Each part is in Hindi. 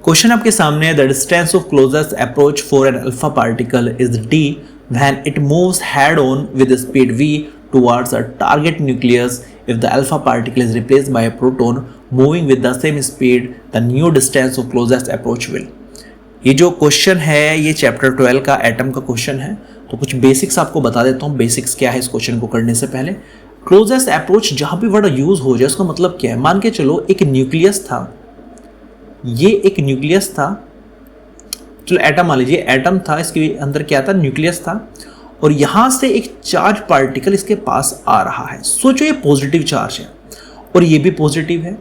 क्वेश्चन आपके सामने है, the distance of closest approach for an alpha particle is d when it moves head on with speed v towards a target nucleus. If the alpha particle is replaced by a proton moving with the same speed, the new distance of closest approach will. ये जो क्वेश्चन है ये चैप्टर 12 का एटम का क्वेश्चन है, तो कुछ बेसिक्स आपको बता देता हूँ। बेसिक्स क्या है इस क्वेश्चन को करने से पहले। क्लोजेस्ट अप्रोच जहाँ भी वर्ड यूज हो जाए उसका मतलब क्या है। मान के चलो एक न्यूक्लियस था, ये एक न्यूक्लियस था, चलो एटम मान लीजिए, एटम था, इसके अंदर क्या था, न्यूक्लियस था, और यहां से एक चार्ज पार्टिकल इसके पास आ रहा है। सोचो ये पॉजिटिव चार्ज है और ये भी पॉजिटिव है।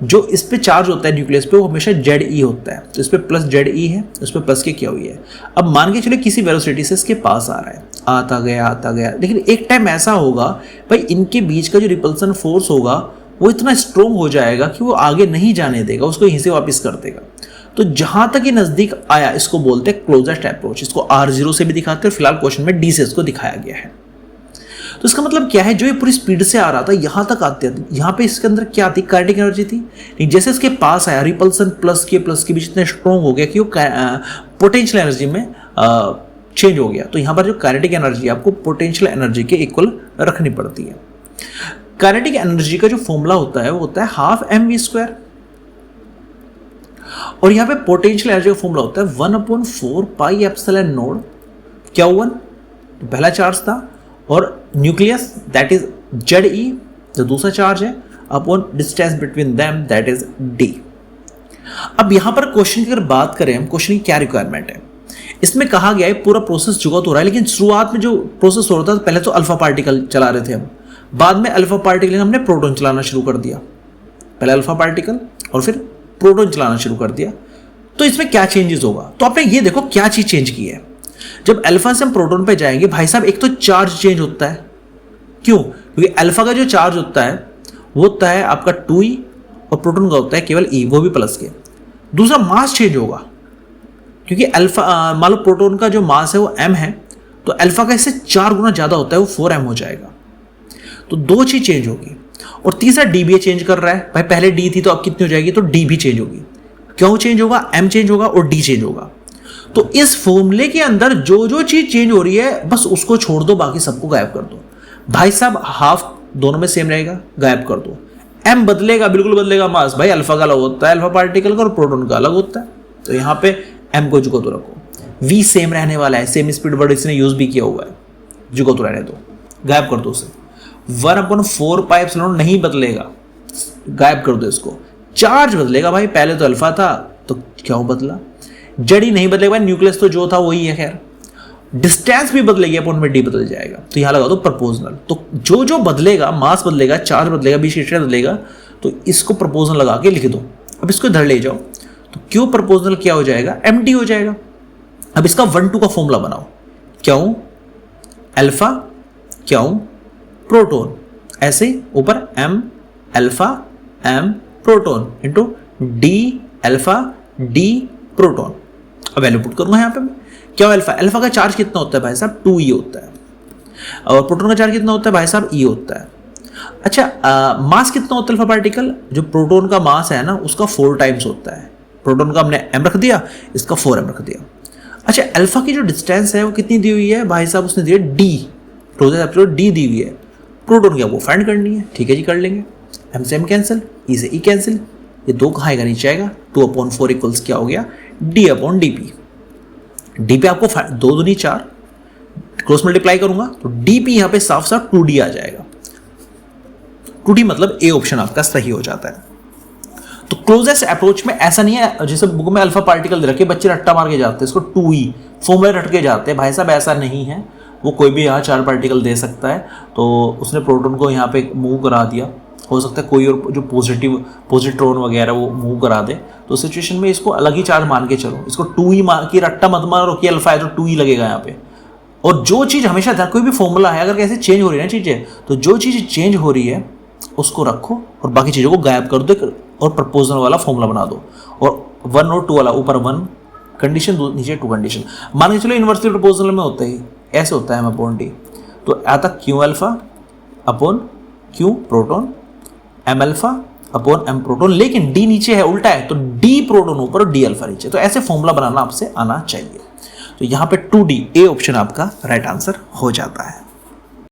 जो इस पे चार्ज होता है न्यूक्लियस पे वो हमेशा Ze होता है, तो इस पे प्लस Ze है, इस पे प्लस के क्या हुई है। अब मान के चलो किसी वेलोसिटी से इसके पास आ रहा है, आता गया, लेकिन एक टाइम ऐसा होगा भाई इनके बीच का जो रिपल्सन फोर्स होगा वो इतना स्ट्रोंग हो जाएगा कि वो आगे नहीं जाने देगा, उसको यहीं से वापस कर देगा। तो जहां तक ये नजदीक आया इसको बोलते हैं क्लोजेस्ट अप्रोच। इसको R0 से भी दिखाते हैं, फिलहाल क्वेश्चन में D से इसको दिखाया गया है। तो इसका मतलब क्या है, जो ये पूरी स्पीड से आ रहा था यहां तक आते थे, यहां पे इसके अंदर क्या थी, काइनेटिक एनर्जी थी। जैसे इसके पास आया रिपल्सन प्लस के बीच इतना स्ट्रोंग हो गया कि वो पोटेंशियल एनर्जी में चेंज हो गया। तो यहां पर जो काइनेटिक एनर्जी आपको पोटेंशियल एनर्जी के इक्वल रखनी पड़ती है। काइनेटिक एनर्जी का जो फॉर्मूला होता है वो होता है हाफ mv², और यहां पे पोटेंशियल एनर्जी का फॉर्मूला होता है 1/4πε0 Q1, तो पहला चार्ज था, और न्यूक्लियस दैट इज Ze, जो दूसरा चार्ज है, upon distance between them that is d। अब यहां पर क्वेश्चन की अगर बात करें हम, क्वेश्चन की क्या रिक्वायरमेंट है, इसमें कहा गया है पूरा प्रोसेस जुगाड़ हो रहा है, लेकिन शुरुआत में जो प्रोसेस हो रहा था पहले तो अल्फा पार्टिकल चला रहे थे हम, बाद में अल्फा पार्टिकल हमने प्रोटॉन चलाना शुरू कर दिया। पहले अल्फा पार्टिकल और फिर प्रोटॉन चलाना शुरू कर दिया। तो इसमें क्या चेंजेस होगा, तो आपने ये देखो क्या चीज चेंज की है। जब अल्फा से हम प्रोटॉन पे जाएंगे भाई साहब, एक तो चार्ज चेंज होता है। क्यों? क्योंकि अल्फा का जो चार्ज होता है वो होता है आपका 2e, और प्रोटॉन का होता है केवल e, वो भी प्लस के। दूसरा मास चेंज होगा, क्योंकि अल्फा मान लो प्रोटॉन का जो मास है वो m है, तो अल्फा का इससे 4 गुना ज्यादा होता है, वो 4m हो जाएगा। तो दो चीज चेंज होगी। और तीसरा डी भी चेंज कर रहा है भाई, पहले डी थी तो अब कितनी हो जाएगी, तो डी भी चेंज होगी। क्यों चेंज होगा, एम चेंज होगा और डी चेंज होगा। तो इस फॉर्मूले के अंदर जो जो चीज चेंज हो रही है बस उसको छोड़ दो, बाकी सबको गायब कर दो। भाई साहब हाफ दोनों में सेम रहेगा, गायब कर दो। एम बदलेगा, बिल्कुल बदलेगा मास, भाई अल्फा का अलग होता है अल्फा पार्टिकल का, और प्रोटॉन का अलग होता है, तो यहां पे एम को जुगो तो रखो। वी सेम रहने वाला है, सेम स्पीड वर्ड इसने यूज भी किया हुआ है, जुगो तो रहने दो, गायब कर दो उसे। 1/4πε नहीं बदलेगा, गायब कर दो इसको। चार्ज बदलेगा भाई, पहले तो अल्फा था तो क्यों बदला। जड़ी नहीं बदलेगा भाई, न्यूक्लियस तो जो था वही है। खैर डिस्टेंस भी बदलेगी, अपॉन में डी बदल जाएगा, तो यहां लगा दो प्रपोजनल। तो जो जो बदलेगा, मास बदलेगा, चार्ज बदलेगा, बीच स्टेट बदलेगा, तो इसको प्रपोजनल लगा के लिख दो। अब इसको इधर ले जाओ, तो क्यों प्रपोजनल क्या हो जाएगा, एम हो जाएगा। अब इसका 1-2 का फॉर्मूला बनाओ, क्यों अल्फा क्यों प्रोटॉन, ऐसे ऊपर m alpha m proton into d alpha d proton. अब वैल्यू पुट करूंगा यहां पे मैं, क्या अल्फा का चार्ज कितना होता है भाई साहब, 2e होता है, और प्रोटॉन का चार्ज कितना होता है भाई साहब, e होता है। अच्छा मास कितना होता है अल्फा पार्टिकल, जो प्रोटॉन का मास है ना उसका 4 टाइम्स होता है। प्रोटॉन का हमने m रख दिया, इसका 4m रख दिया। अच्छा अल्फा की जो डिस्टेंस है वो कितनी दी हुई है भाई साहब, उसने दी है d, क्लोजेस्ट अप्रोच d दी हुई है। प्रोटॉन क्या वो फाइंड करनी है, ठीक है जी कर लेंगे। m से m कैंसिल, e से e कैंसिल, ये 2 कहाँ आएगा, नीचे आएगा। 2/4 इक्वल्स क्या हो गया, d/dp। d पे आपको 2 दूनी 4, क्रॉस मल्टीप्लाई करूंगा तो dp यहाँ पे साफ साफ 2d आ जाएगा। 2d मतलब ए ऑप्शन आपका सही हो जाता है। तो क्लोजेस्ट अप्रोच में ऐसा नहीं है जैसे बुक में अल्फा पार्टिकल दे रखे, बच्चे रट्टा मार के जाते हैं, इसको 2e फॉर्मूला रट के जाते हैं। भाई साहब ऐसा नहीं है, वो कोई भी यहाँ 4 पार्टिकल दे सकता है, तो उसने प्रोटॉन को यहाँ पे मूव करा दिया। हो सकता है कोई और जो पॉजिट्रॉन वगैरह वो मूव करा दे, तो सिचुएशन में इसको अलग ही चार्ज मान के चलो। इसको 2e मान के रट्टा मत मारो कि अल्फा है तो 2e लगेगा यहाँ पे। और जो चीज़ हमेशा था, कोई भी फॉर्मूला है अगर कैसे चेंज हो रही है ना चीज़ें, तो जो चीज़ चेंज हो रही है उसको रखो और बाकी चीज़ों को गायब कर दो और प्रपोजल वाला फॉर्मूला बना दो। और 1 और 2 वाला, ऊपर 1 कंडीशन, नीचे 2 कंडीशन। मान के चलो इन्वर्सली प्रपोजल में होता है ऐसे होता है m/d, तो आता Q alpha upon Q proton, m alpha upon m proton, लेकिन D नीचे है, उल्टा है, तो D प्रोटॉन ऊपर और D अल्फा नीचे। तो ऐसे फॉर्मूला बनाना आपसे आना चाहिए। तो यहां पे 2D, ए ऑप्शन आपका राइट आंसर हो जाता है।